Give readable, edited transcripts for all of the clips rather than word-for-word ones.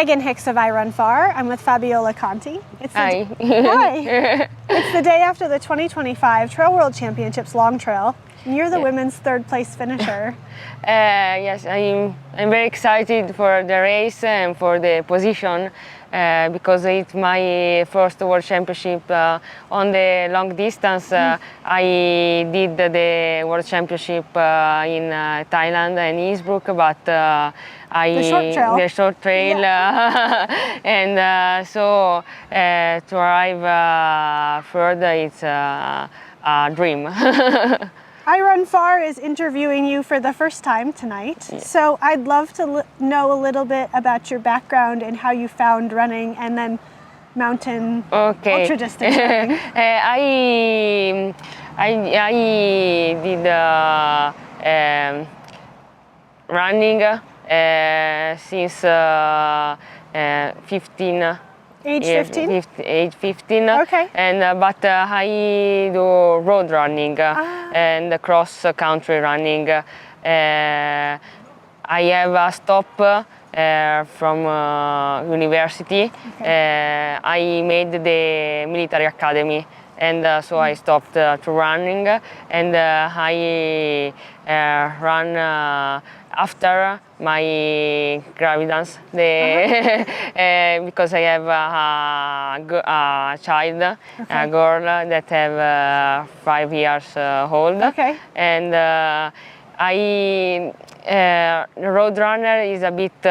Megan Hicks of I Run Far. I'm with Fabiola Conti. Hi. Hi. It's the day after the 2025 Trail World Championships Long Trail, and you're the women's third place finisher. Yes, I'm very excited for the race and for the position because it's my first World Championship on the long distance. I did the World Championship in Thailand and Innsbruck, but the short trail, and so to arrive further, it's a dream. I Run Far is interviewing you for the first time tonight, so I'd love to know a little bit about your background and how you found running and then mountain ultra distance running. I did running since 15. Age 15? Age 15. Okay. And but I do road running and cross country running. I have a stop from university. Okay. I made the military academy, and so I stopped to running, and I run after my gravidence, because I have a child, a girl that have 5 years old. Okay. And road runner is a bit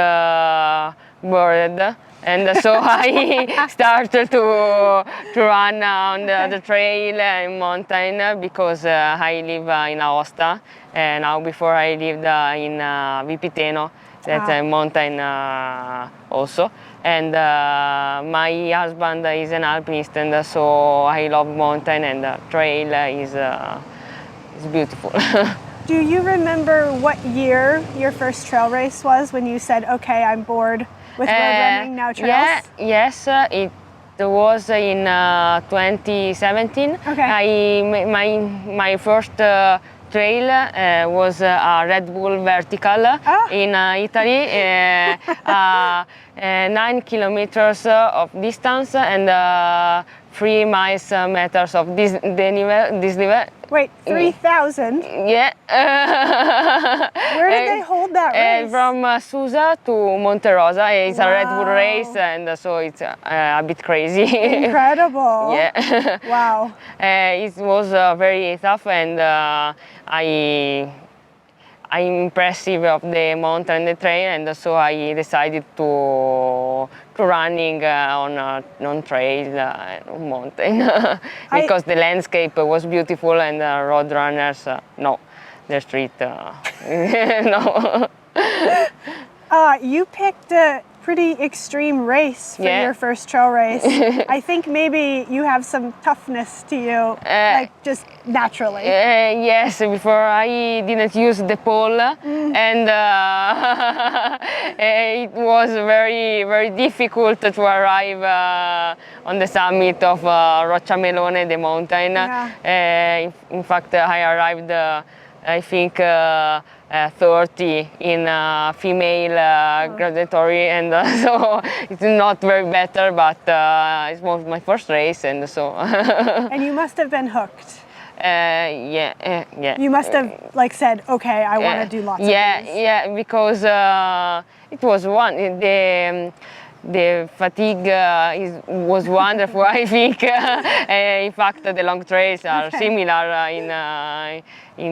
bored. And so I started to run on the trail and mountain because I live in Aosta. And now before I lived in Vipiteno, that's a mountain also. And my husband is an alpinist, and so I love mountain, and trail is beautiful. Do you remember what year your first trail race was when you said, okay, I'm bored with road running, now trails? Yes, it was in 2017. Okay. My first trail was a Red Bull vertical in Italy, 9 kilometers of distance and 3 meters of dislivel. Wait, 3,000? Yeah. Where did they hold that race? From Susa to Monterosa. It's a Red Bull race, and so it's a bit crazy. Incredible. Yeah. Wow. It was very tough, and I'm impressive of the mountain and the trail, and so I decided to running on trail on mountain because the landscape was beautiful, and road runners no, the street no. You picked a pretty extreme race for your first trail race. I think maybe you have some toughness to you, like just naturally. Yes, before I didn't use the pole, and it was very, very difficult to arrive on the summit of Rocciamelone, the mountain. In fact, I arrived, I think, 30 in female graduatory, and so it's not very better, but it was my first race, and so. And you must have been hooked. Yeah. You must have said, okay, I want to do lots of these. Yeah, because it was the fatigue was wonderful, I think. In fact, the long trails are similar in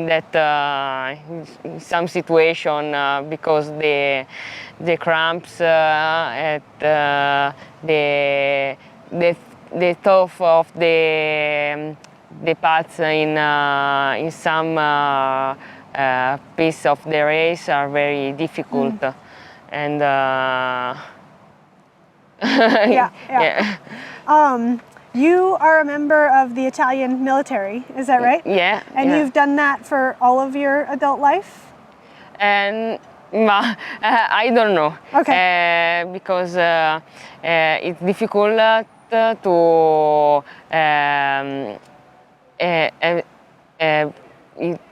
that in some situation because the cramps at the top of the paths in some piece of the race are very difficult, and you are a member of the Italian military, is that right? Yeah. And you've done that for all of your adult life? And I don't know. Okay. Because it's difficult to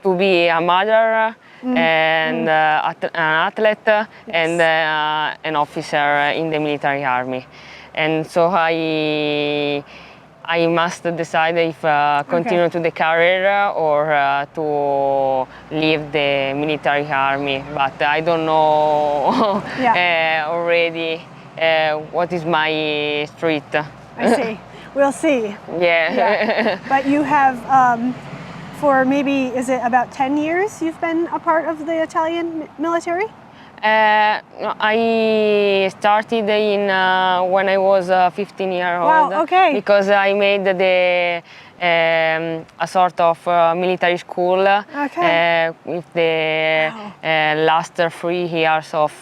to be a mother and an athlete and an officer in the military army. And so I must decide if continue to the career or to leave the military army. But I don't know already what is my street. I see. We'll see. Yeah. But you have, for maybe, is it about 10 years you've been a part of the Italian military? No, I started in when I was 15 years old. Wow, okay. Because I made a sort of military school with the last 3 years of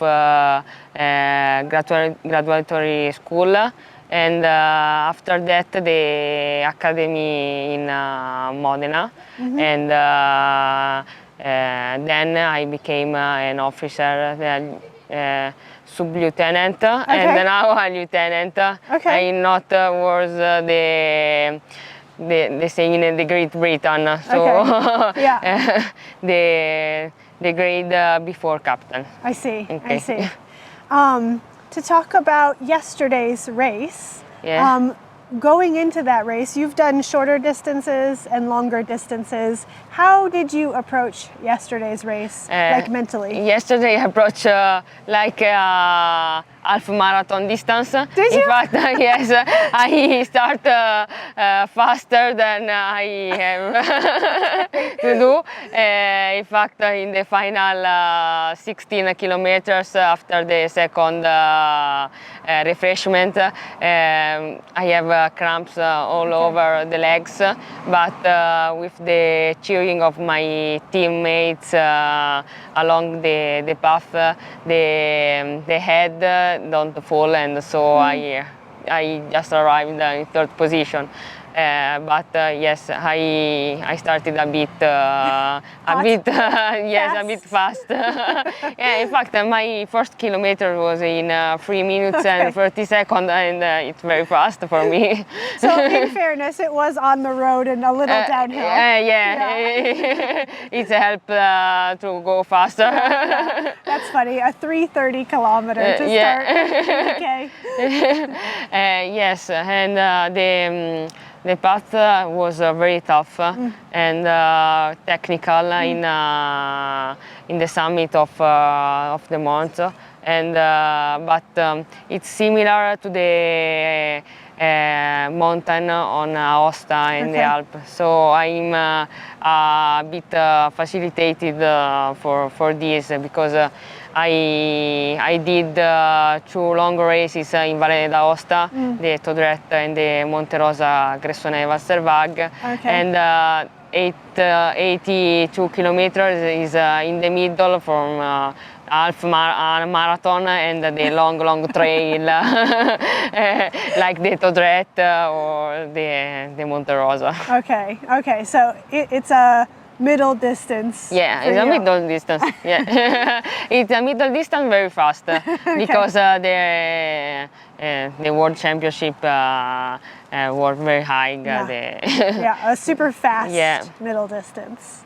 graduatory school. And after that, the academy in Modena. And then I became an officer, sub-lieutenant, and now a lieutenant. I not was the same in the Great Britain, so the grade before captain. I see. I see. To talk about yesterday's race, going into that race, you've done shorter distances and longer distances. How did you approach yesterday's race, like mentally? Yesterday I approached like half marathon distance. Did you? In fact, yes, I start faster than I have to do. In fact, in the final 16 kilometers after the second refreshment, I have cramps all over the legs, but with the cheering of my teammates along the path, the head don't fall, and so I just arrived in third position. But yes, I started a bit fast. Yeah, in fact, my first kilometer was in 3 minutes and 30 seconds, and it's very fast for me. So in fairness, it was on the road and a little downhill. It's helped to go faster. That's funny, a 3:30 kilometer to start. Okay. Yes, and the path was very tough and technical in the summit of the mount, and but it's similar to the mountain on Aosta in the Alps. So I'm a bit facilitated for this because I did 2 long races in Valle d'Aosta, the Todrette and the Monte Rosa Gressone Wasserweg, and 82 kilometers is in the middle from half marathon and the long trail like the Todrette or the Monte Rosa. Okay, so it's a middle distance. Yeah, it's a middle distance. Yeah, it's a middle distance very fast because the World Championship was very high. A super fast middle distance.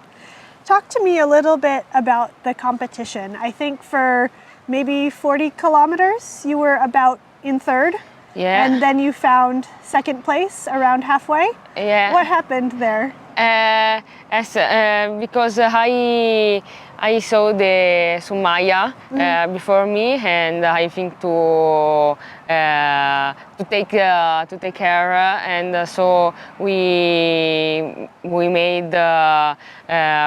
Talk to me a little bit about the competition. I think for maybe 40 kilometers, you were about in third. Yeah. And then you found second place around halfway. Yeah. What happened there? Because I saw the Sumaya before me, and I think to take care, and so we made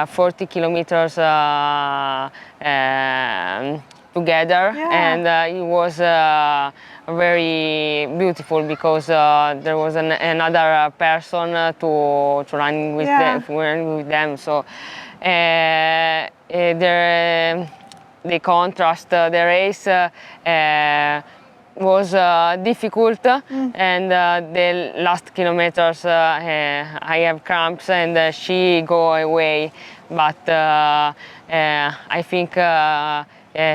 40 kilometers together, and it was very beautiful because there was another person to run with them. So the contrast, the race was difficult, and the last kilometers I have cramps and she go away, but I think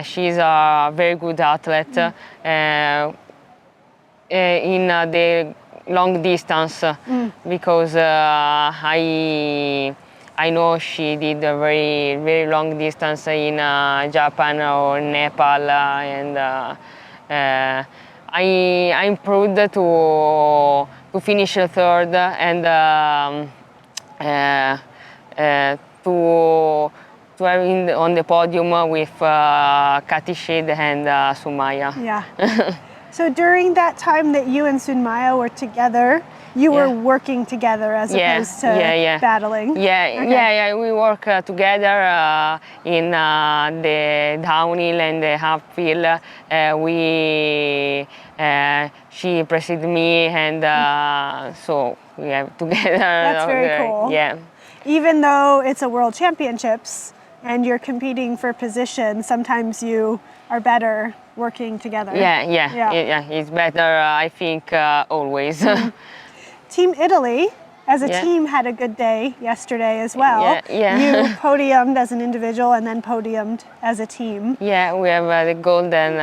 she's a very good athlete in the long distance because I I know she did a very long distance in Japan or Nepal, and I'm proud to finish third and to have on the podium with Kati Shid and Sumaya. Yeah. So during that time that you and Sunmaya were together, you were working together as opposed to battling? Yeah, we work together in the downhill and the uphill. She preceded me, and so we have together. That's very cool. Yeah. Even though it's a world championships and you're competing for position, sometimes you are better working together. Yeah. It's better, I think, always. Team Italy, as a team, had a good day yesterday as well. Yeah. You podiumed as an individual and then podiumed as a team. Yeah, we have the golden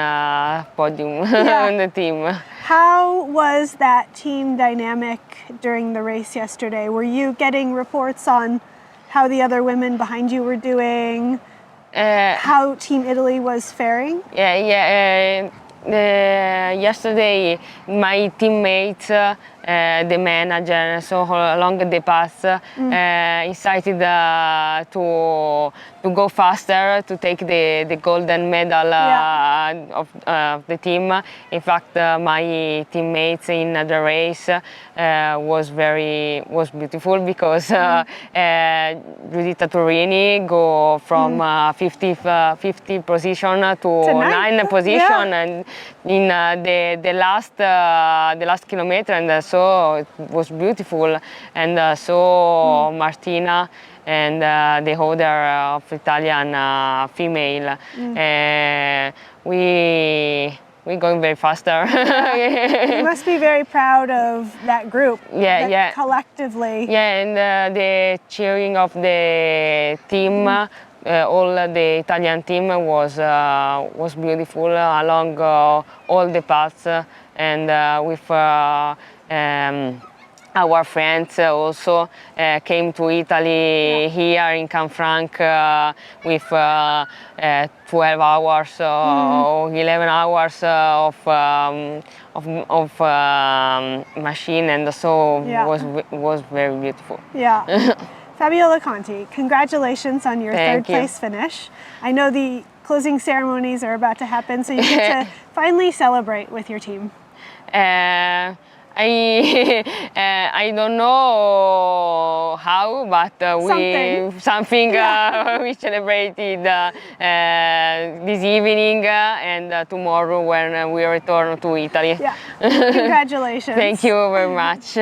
podium on the team. How was that team dynamic during the race yesterday? Were you getting reports on how the other women behind you were doing? How Team Italy was faring? Yesterday, my teammates, the manager, so along the path, decided to go faster to take the golden medal of the team. In fact, my teammates in the race was beautiful because Giuditta Turini go from 50 position to 9 position, and in the last kilometer, and so it was beautiful. And so Martina and the other of Italian female, we going very faster. You must be very proud of that group. Collectively. Yeah, and the cheering of the team. All the Italian team was beautiful along all the paths, and with our friends also came to Italy here in Canfranc with 12 hours or 11 hours of machine, and so was very beautiful. Yeah. Fabiola Conti, congratulations on your third place finish. I know the closing ceremonies are about to happen, so you get to finally celebrate with your team. I don't know how, but we celebrated this evening and tomorrow when we return to Italy. Yeah. Congratulations. Thank you very much.